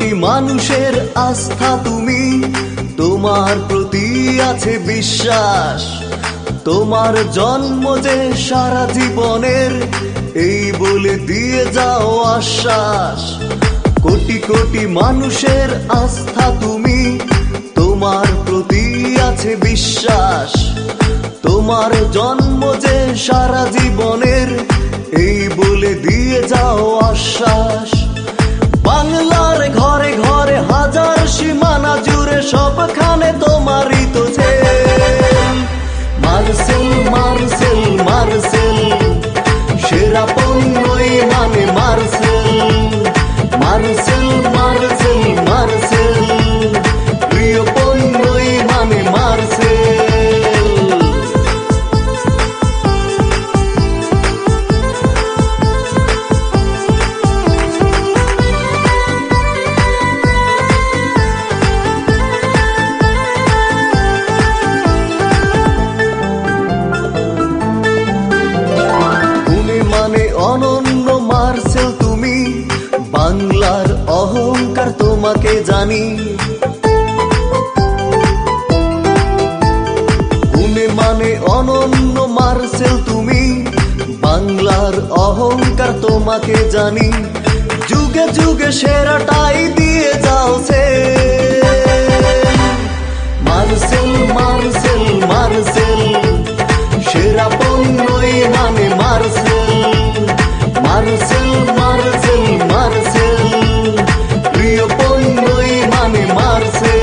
কোটি মানুষের আস্থা তুমি, তোমার প্রতি আছে বিশ্বাস। তোমার জন্ম যে সারা জীবনের, এই বলে দিয়ে যাও আশ্বাস। কোটি কোটি মানুষের আস্থা তুমি, তোমার প্রতি আছে বিশ্বাস। তোমার জন্ম যে সারা জীবনের, এই বলে দিয়ে যাও আশ্বাস। বাংলার ঘরে ঘরে হাজার সীমানা জুড়ে সবখানে তোমারই তো ছেল। মার্সেল মার্সেল মার্সেল, সেরা পণ্যই মানে মার্সেল। মার্সেল মার্সেল মার্সেল, প্রিয় পণ্যই মানে মার্সেল। অনন্য মার্সেল তুমি, বাংলার অহংকার তোমাকে জানি। গুণে মানে অনন্য মার্সেল তুমি, বাংলার অহংকার তোমাকে জানি। যুগে যুগে সেরাটাই দিয়ে যাও সে। মার্সেল মার্সেল মার্সেল, সেরা পণ্যই মানে মার্সেল। মার্সেল মার্সেল মার্সেল, প্রিয় পণ্যই মানে মার্সেল।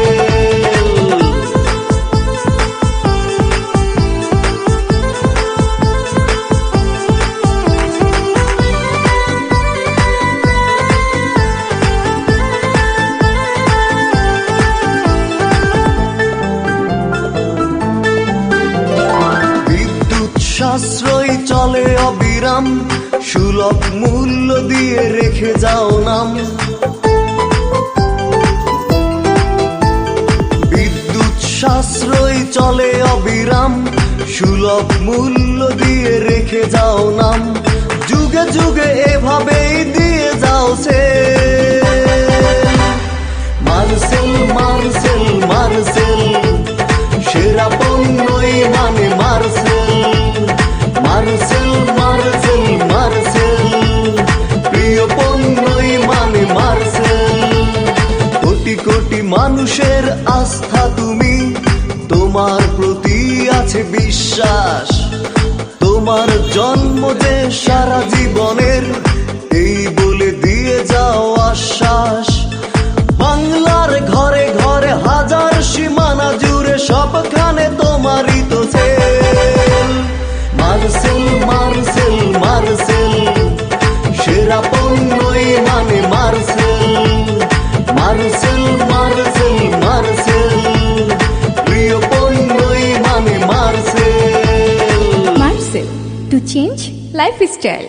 বিদ্যুৎ সাশ্রয়ী চলে অবিরাম, সুলভ মূল্য দিয়ে রেখে যাও নাম। বিদ্যুৎ সাশ্রয়ী চলে অবিরাম, সুলভ মূল্য দিয়ে রেখে যাও নাম। যুগে যুগে এভাবেই দিয়ে যাও সে। মার্সেল মার্সেল মার্সেল, সেরা পণ্যই মানে মার্সেল। মার্সেল মার্সেল মার্সেল, প্রিয় পণ্যই মানে মার্সেল। কোটি কোটি মানুষের আস্থা তুমি, তোমার প্রতি আছে বিশ্বাস। তোমার জন্ম যে সারা জীবনের, এই বলে দিয়ে যাও আশ্বাস। বাংলার ঘরে ঘরে হাজার সীমানা জুড়ে সবখানে তোমারই তো ছেল। মার্সেল মার্সেল মার্সেল, সেরা পণ্যই মানে মার্সেল। মার্সেল মার্সেল মার্সেল, প্রিয় পণ্যই মানে Marcel. Marcel, to change lifestyle.